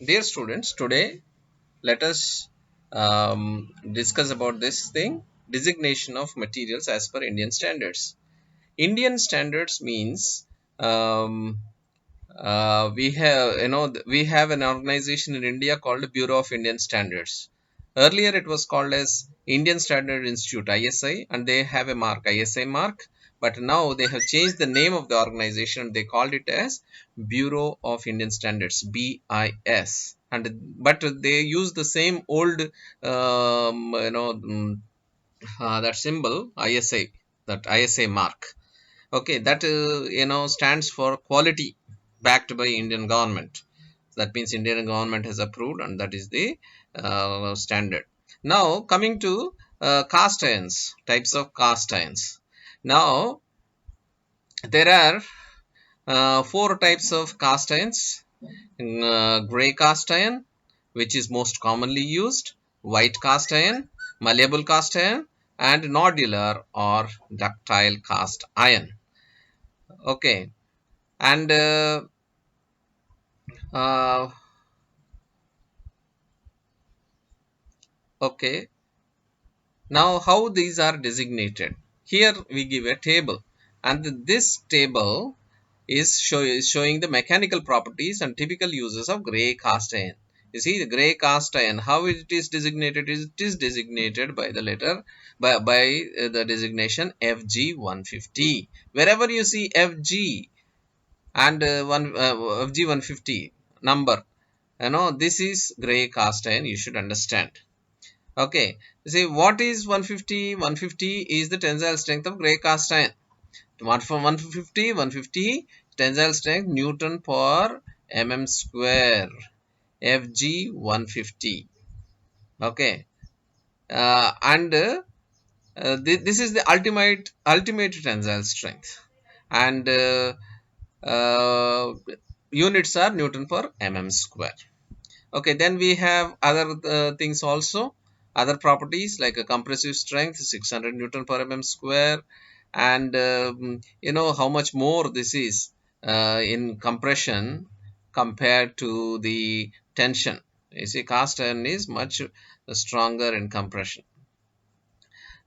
Dear students, today let us discuss about this thing, designation of materials as per Indian standards. Indian standards means we have an organization in India called Bureau of Indian Standards. Earlier it was called as Indian Standard Institute ISI, and they have a mark ISI mark, but now they have changed the name of the organization. They called it as Bureau of Indian Standards BIS, and but they use the same old that symbol ISI, that ISI mark. Okay, that stands for quality backed by Indian government. That means Indian government has approved, and that is the standard. Now coming to cast irons, types of cast irons. Now there are four types of cast irons. Gray cast iron, which is most commonly used, white cast iron, malleable cast iron, and nodular or ductile cast iron. Okay, and uh, okay, now how these are designated? Here we give a table, and this table is showing the mechanical properties and typical uses of gray cast iron. You see the gray cast iron, how it is designated? It is designated by the letter by the designation FG150. Wherever you see FG and FG 150 number, this is gray cast iron, you should understand. Okay, see what is 150? 150 is the tensile strength of gray cast iron. What for 150 tensile strength Newton per mm square, FG 150. Okay, and this is the ultimate tensile strength, and uh, units are Newton per mm square. Okay, then we have other things also, other properties like a compressive strength 600 Newton per mm square, and how much more this is in compression compared to the tension. You see, cast iron is much stronger in compression,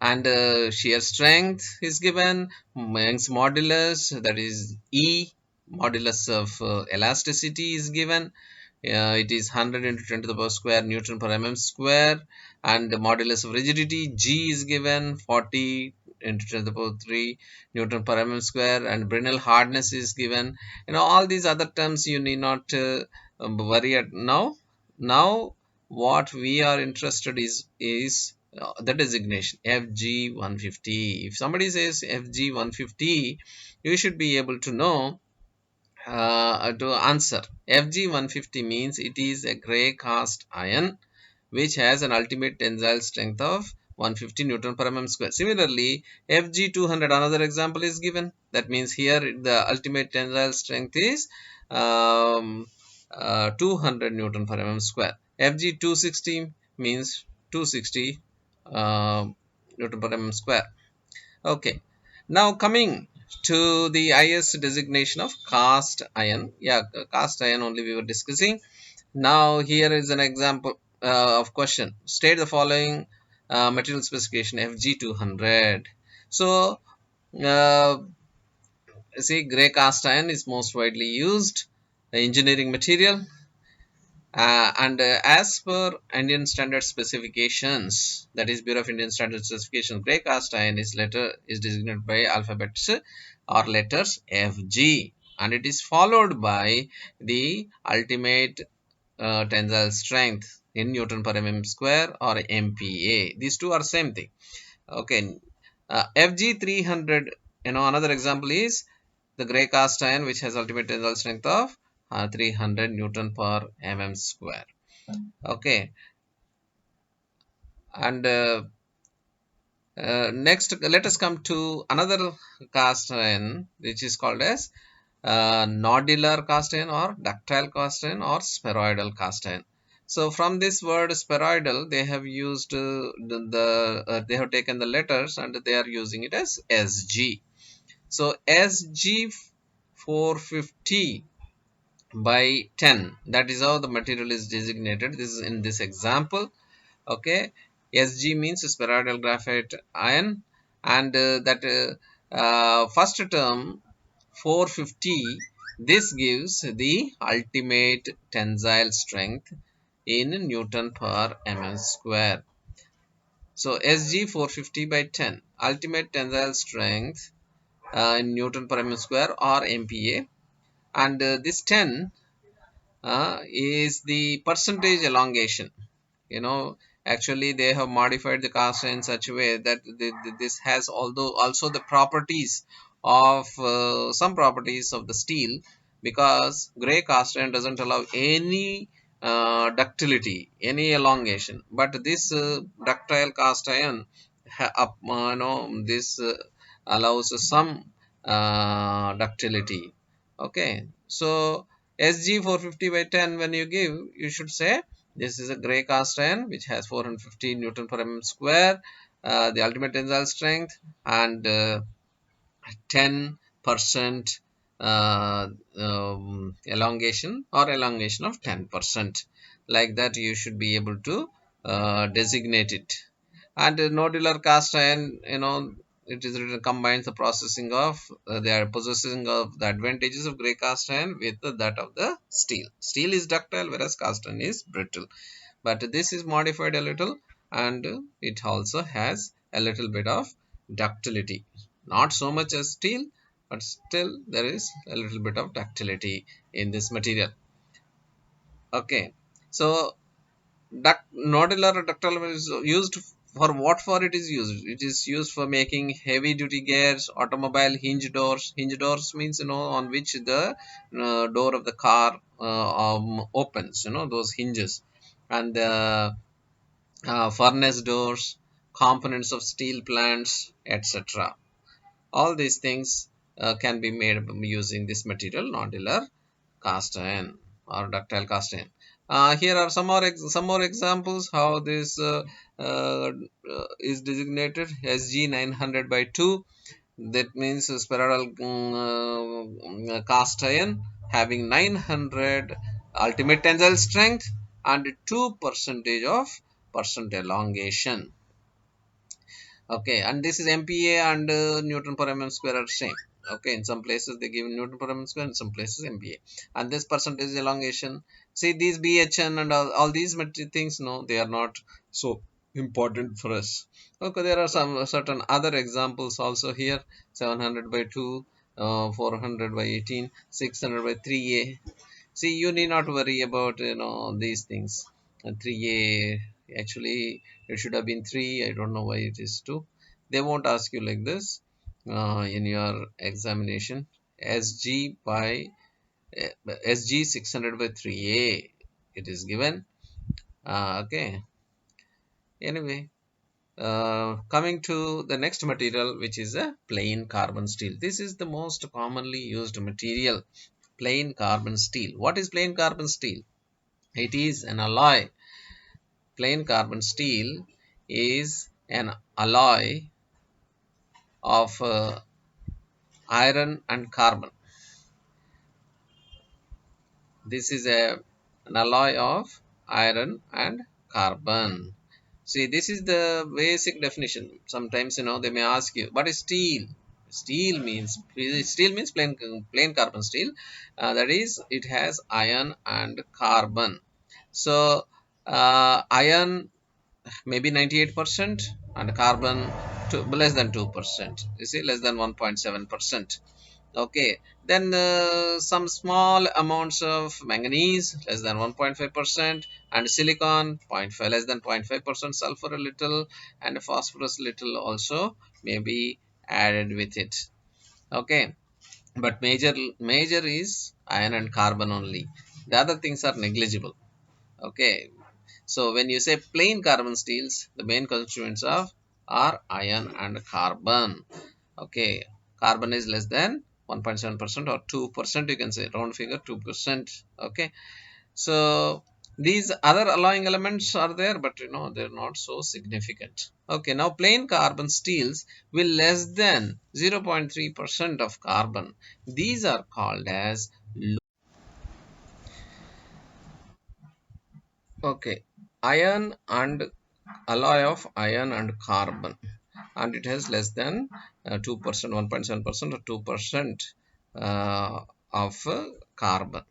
and shear strength is given, Young's modulus, that is E, modulus of elasticity is given. It is 100 into 10 to the power square Newton per mm square, and the modulus of rigidity G is given 40 into 10 to the power 3 Newton per mm square, and Brinell hardness is given. All these other terms you need not worry at now. Now what we are interested is the designation FG 150. If somebody says FG 150, you should be able to know to answer. FG 150 means it is a gray cast iron which has an ultimate tensile strength of 150 Newton per mm square. Similarly, FG 200, another example is given. That means here the ultimate tensile strength is 200 Newton per mm square. FG 260 means 260 uh, Newton per mm square. Okay, now coming to the IS designation of cast iron. Yeah, cast iron only we were discussing. Now here is an example of question. State the following material specification FG200. So uh, see, gray cast iron is most widely used engineering material, and as per Indian standard specifications, that is Bureau of Indian Standard Specifications, gray cast iron is designated by alphabets or letters FG, and it is followed by the ultimate tensile strength in Newton per mm square or MPa. These two are same thing. Okay, FG 300. Another example is the gray cast iron, which has ultimate tensile strength of 300 Newton per mm square. Okay, and next let us come to another cast iron, which is called as nodular cast iron or ductile cast iron or spheroidal cast iron. So from this word spheroidal, they have used they have taken the letters and they are using it as SG. So SG 450 by 10. That is how the material is designated. This is in this example. Okay, Sg means spheroidal graphite iron, and that first term 450. This gives the ultimate tensile strength in Newton per mm square. So Sg 450 by 10, ultimate tensile strength in Newton per mm square or MPa, and this 10 is the percentage elongation. You know, actually they have modified the cast iron in such a way that this has although also the properties of some properties of the steel, because gray cast iron doesn't allow any ductility, any elongation, but this ductile cast iron this allows some ductility. Okay, so Sg 450 by 10, when you give, you should say this is a gray cast iron which has 450 Newton per mm square, the ultimate tensile strength, and 10% elongation, or elongation of 10%. Like that, you should be able to designate it. And nodular cast iron, it is written combines the processing of they are possessing of the advantages of gray cast iron with that of the steel. Steel is ductile, whereas cast iron is brittle, but this is modified a little, and it also has a little bit of ductility, not so much as steel, but still there is a little bit of ductility in this material. Okay, so nodular ductile is used for what? For it is used, it is used for making heavy duty gears, automobile hinge doors. Hinge doors means, on which the door of the car opens, those hinges, and the furnace doors, components of steel plants, etc. All these things can be made using this material, nodular cast iron or ductile cast iron. Here are some more examples how this uh, is designated. Sg 900 by 2. That means spheroidal cast iron having 900 ultimate tensile strength and 2 percentage of percent elongation. Okay, and this is MPa and Newton per mm square are same. Okay, in some places they give Newton per mm square, in some places MPa, and this percentage elongation. See, these BHN and all these things, no, they are not so important for us. Okay, there are some certain other examples also here. 700 by 2, 400 by 18, 600 by 3a. See, you need not worry about these things. 3a, actually it should have been 3. I don't know why it is 2. They won't ask you like this in your examination. Sg by Sg 600 by 3a, it is given. Okay. Anyway, coming to the next material, which is a plain carbon steel. This is the most commonly used material, plain carbon steel. What is plain carbon steel? It is an alloy. Plain carbon steel is an alloy of iron and carbon. This is an alloy of iron and carbon. See, this is the basic definition. Sometimes, they may ask you, what is steel? Steel means plain carbon steel. That is, it has iron and carbon. So, iron maybe 98%, and carbon less than 2%. You see, less than 1.7%. Okay, then some small amounts of manganese, less than 1.5%, and silicon 0.5, less than 0.5%, sulfur a little, and phosphorus little also may be added with it. Okay, but major is iron and carbon only. The other things are negligible. Okay, so when you say plain carbon steels, the main constituents of are iron and carbon. Okay, carbon is less than 1.7% or 2%, you can say, round figure 2%. Okay, so these other alloying elements are there, but they're not so significant. Okay, now plain carbon steels with less than 0.3% of carbon, these are called as Okay, iron and alloy of iron and carbon, and it has less than 2%, 1.7% or 2% of carbon.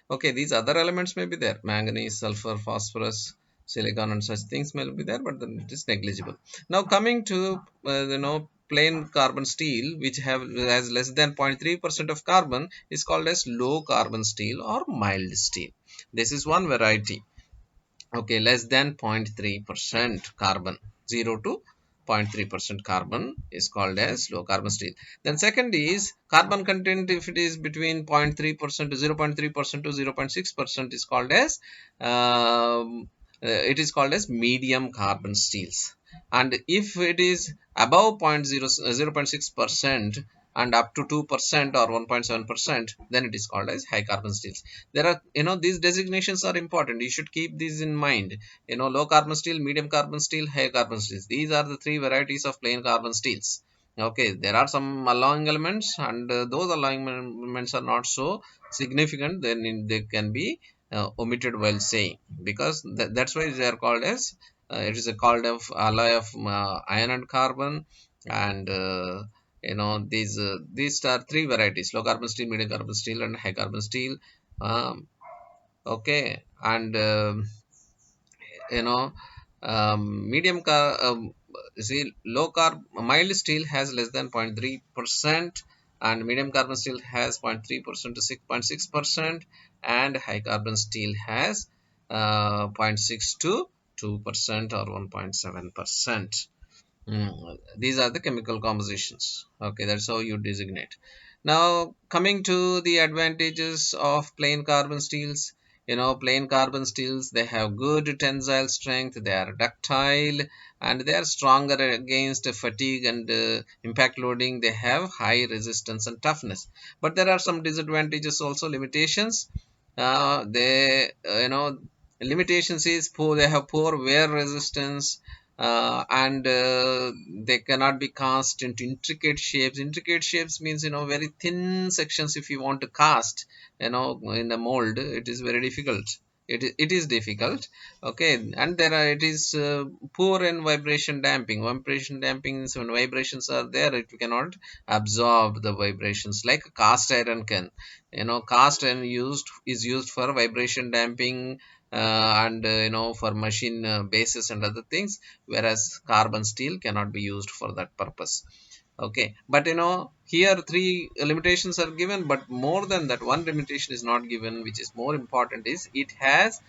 Okay, these other elements may be there, manganese, sulfur, phosphorus, silicon, and such things may be there, but then it is negligible. Now coming to plain carbon steel, which has less than 0.3% of carbon, is called as low carbon steel or mild steel. This is one variety. Okay, less than 0.3% carbon, 0 to 0.3% carbon is called as low carbon steel. Then second is carbon content, if it is between 0.3% to 0.3% to 0.6% is called as it is called as medium carbon steels. And if it is above 0.6% and up to 2% or 1.7%, then it is called as high carbon steels. There are, these designations are important, you should keep these in mind. Low carbon steel, medium carbon steel, high carbon steels, these are the three varieties of plain carbon steels. Okay, there are some alloying elements, and those alloying elements are not so significant, then they can be omitted while saying, because that's why they are called as it is a called of alloy of iron and carbon. And these are three varieties: low carbon steel, medium carbon steel, and high carbon steel. Okay, and you know medium car see, low carb mild steel has less than 0.3%, and medium carbon steel has 0.3% to 6.6%, and high carbon steel has 0.6 to 2% or 1.7%. These are the chemical compositions. Okay, that's how you designate. Now, coming to the advantages of plain carbon steels, plain carbon steels, they have good tensile strength, they are ductile, and they are stronger against fatigue and impact loading. They have high resistance and toughness. But there are some disadvantages also, limitations. They, limitations is poor, they have poor wear resistance, and they cannot be cast into intricate shapes. Intricate shapes means, very thin sections. If you want to cast, in the mold, it is very difficult. It is difficult. Okay, and there are, it is poor in vibration damping. Vibration damping means when vibrations are there, it cannot absorb the vibrations like cast iron can. Cast iron is used for vibration damping, and for machine bases and other things, whereas carbon steel cannot be used for that purpose. Okay, but here three limitations are given, but more than that, one limitation is not given, which is more important, is it has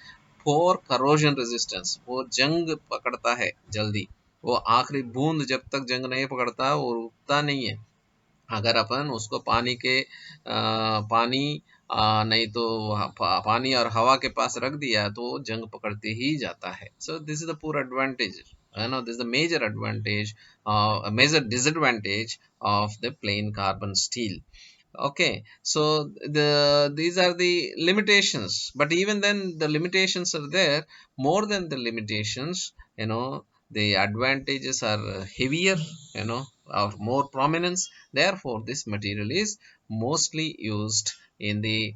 poor corrosion resistance. वो जंग पकड़ता है जल्दी, वो आखिरी बूंद जब तक जंग नहीं पकड़ता वो रुकता नहीं है। अगर अपन उसको पानी नहीं तो पानी और हवा के पास रख दिया तो जंग पकड़ते ही जाता है। सो दिस इज द पूर advantage, this is the major advantage, a major disadvantage of the plain carbon steel. Okay, so these are the limitations, but even then the limitations are there. More than the limitations, the advantages are heavier, of more prominence. Therefore this material is mostly used in the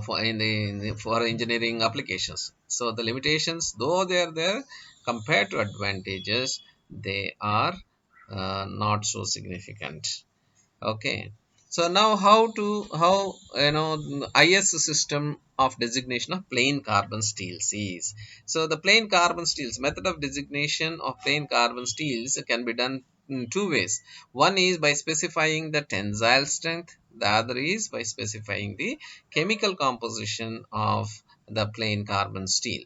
for engineering applications. So the limitations, though they are there, compared to advantages, they are not so significant. Okay, so now how IS system of designation of plain carbon steels is. So the plain carbon steels, method of designation of plain carbon steels can be done in two ways. One is by specifying the tensile strength, the other is by specifying the chemical composition of the plain carbon steel.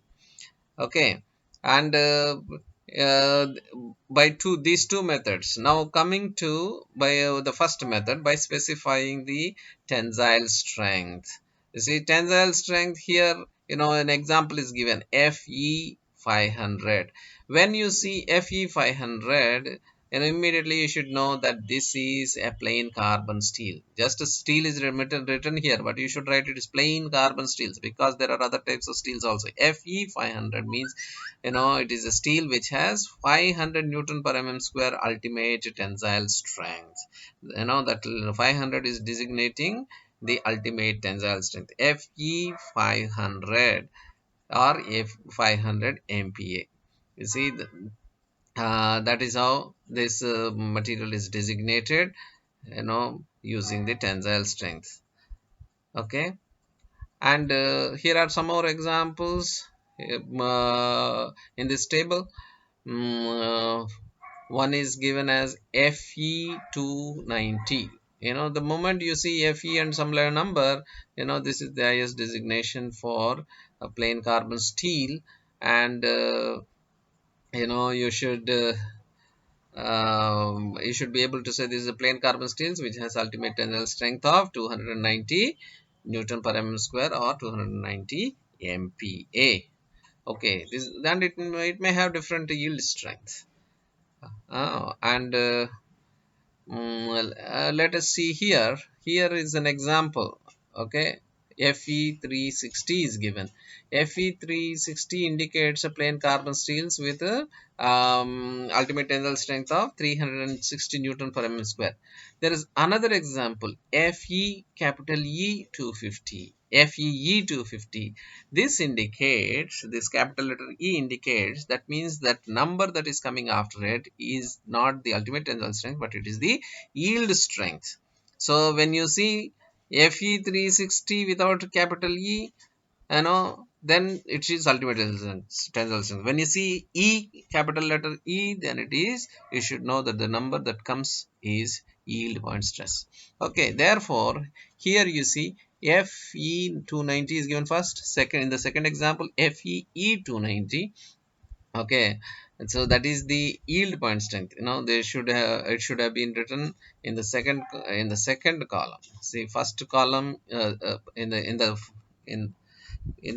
Okay, and uh, by these two methods. Now coming to by the first method, by specifying the tensile strength. You see, tensile strength here, an example is given, Fe 500. When you see Fe 500, immediately you should know that this is a plain carbon steel. Just a steel is written here, but you should write it as plain carbon steels, because there are other types of steels also. Fe 500 means, it is a steel which has 500 Newton per mm square ultimate tensile strength. That 500 is designating the ultimate tensile strength, Fe 500 or F 500 MPa. You see, that is how this material is designated, using the tensile strength. Okay, and here are some more examples in this table. Mm, one is given as Fe290. The moment you see Fe and some number, this is the highest designation for a plain carbon steel. And you should be able to say this is a plain carbon steel which has ultimate tensile strength of 290 Newton per mm square or 290 MPa. Okay, this then it may have different yield strength. And well, let us see here. Here is an example. Okay, Fe360 is given. Fe360 indicates a plain carbon steels with a ultimate tensile strength of 360 Newton per mm square. There is another example, Fe capital E 250. FEE 250. This capital letter E indicates, that means that number that is coming after it is not the ultimate tensile strength, but it is the yield strength. So when you see Fe360 without capital E, then it is ultimate tensile strength. When you see E, capital letter E, then you should know that the number that comes is yield point stress. Okay, therefore here you see Fe290 is given first. Second, in the second example, Fe290. Okay, and so that is the yield point strength. It should have been written in the second column. See, first column, in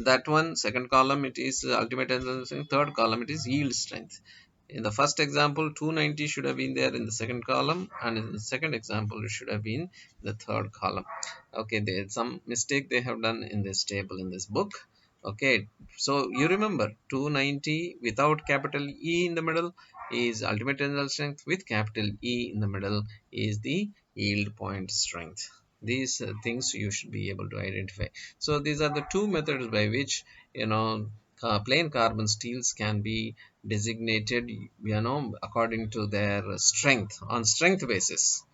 that one, second column it is ultimate tensile strength, third column it is yield strength. In the first example, 290 should have been there in the second column, and in the second example it should have been the third column. Okay, there's some mistake they have done in this table, in this book. Okay, so you remember 290 without capital E in the middle is ultimate tensile strength, with capital E in the middle is the yield point strength. These things you should be able to identify. So these are the two methods by which plain carbon steels can be designated, according to their strength, on strength basis.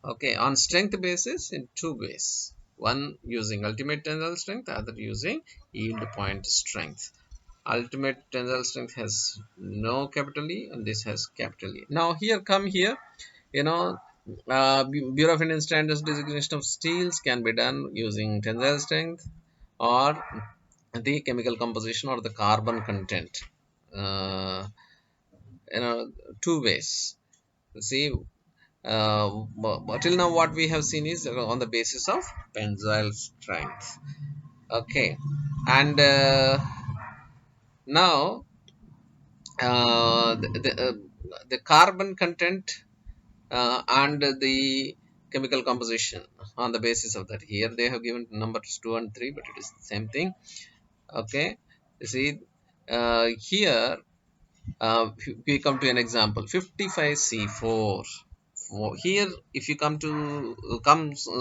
Okay, on strength basis in two ways. One using ultimate tensile strength, other using yield point strength. Ultimate tensile strength has no capital E and this has capital E. Now here, you know, Bureau of Indian Standards designation of steels can be done using tensile strength or the chemical composition or the carbon content. Uh, Two ways. See, till now what we have seen is on the basis of tensile strength. Okay, and now the carbon content and the chemical composition, on the basis of that, here they have given numbers 2 and 3, but it is the same thing. Okay, you see, here we come to an example, 55C4. Here if you come to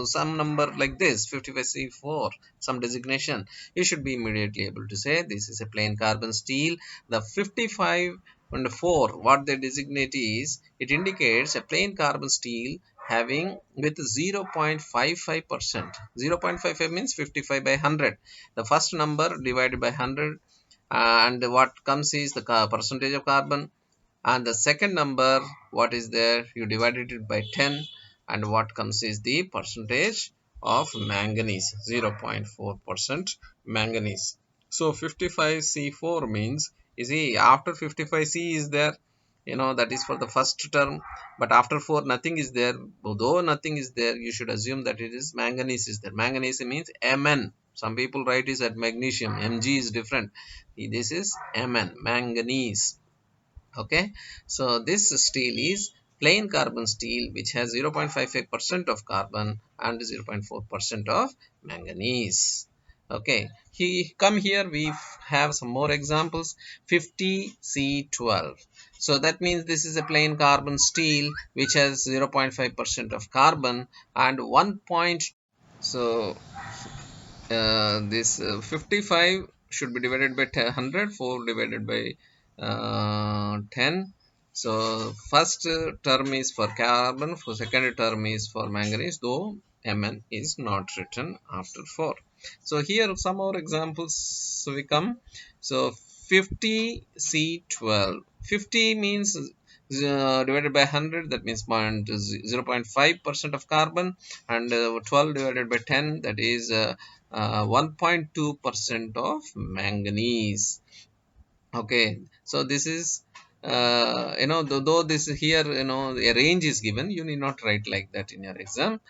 some number like this, 55C4, some designation, you should be immediately able to say this is a plain carbon steel. The 55 and 4, what they designate is, it indicates a plain carbon steel having with 0.55%. 0.55 means 55 by 100, the first number divided by 100, and what comes is the percentage of carbon, and the second number what is there, you divided it by 10, and what comes is the percentage of manganese, 0.4% manganese. So 55C4 means, you see, after 55C is there, that is for the first term, but after 4 nothing is there. Though nothing is there, you should assume that it is manganese is there. Manganese means Mn. Some people write is at magnesium, Mg is different. This is Mn, manganese. Okay, so this steel is plain carbon steel which has 0.55% of carbon and 0.4% of manganese. Okay, here we have some more examples. 50C12. So that means this is a plain carbon steel which has 0.5% of carbon and 1. So this 55 should be divided by 100, 4 divided by 10. So first term is for carbon, for second term is for manganese, though Mn is not written after 4. So here some more examples we come. So 50C12. 50 means divided by 100, that means 0.5% of carbon, and 12 divided by 10, that is 1.2% of manganese. Okay, so this is though this here, a range is given, you need not write like that in your exam.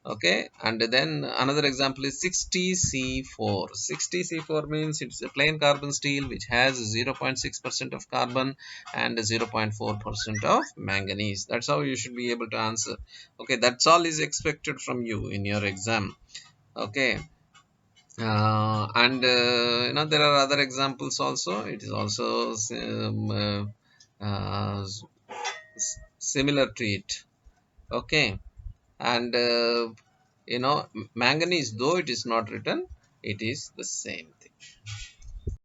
Okay, and then another example is 60C4. 60C4 means it's a plain carbon steel which has 0.6% of carbon and 0.4% of manganese. That's how you should be able to answer. Okay, that's all is expected from you in your exam. Okay, and there are other examples also. It is also similar to it. Okay, and manganese, though it is not written, it is the same thing.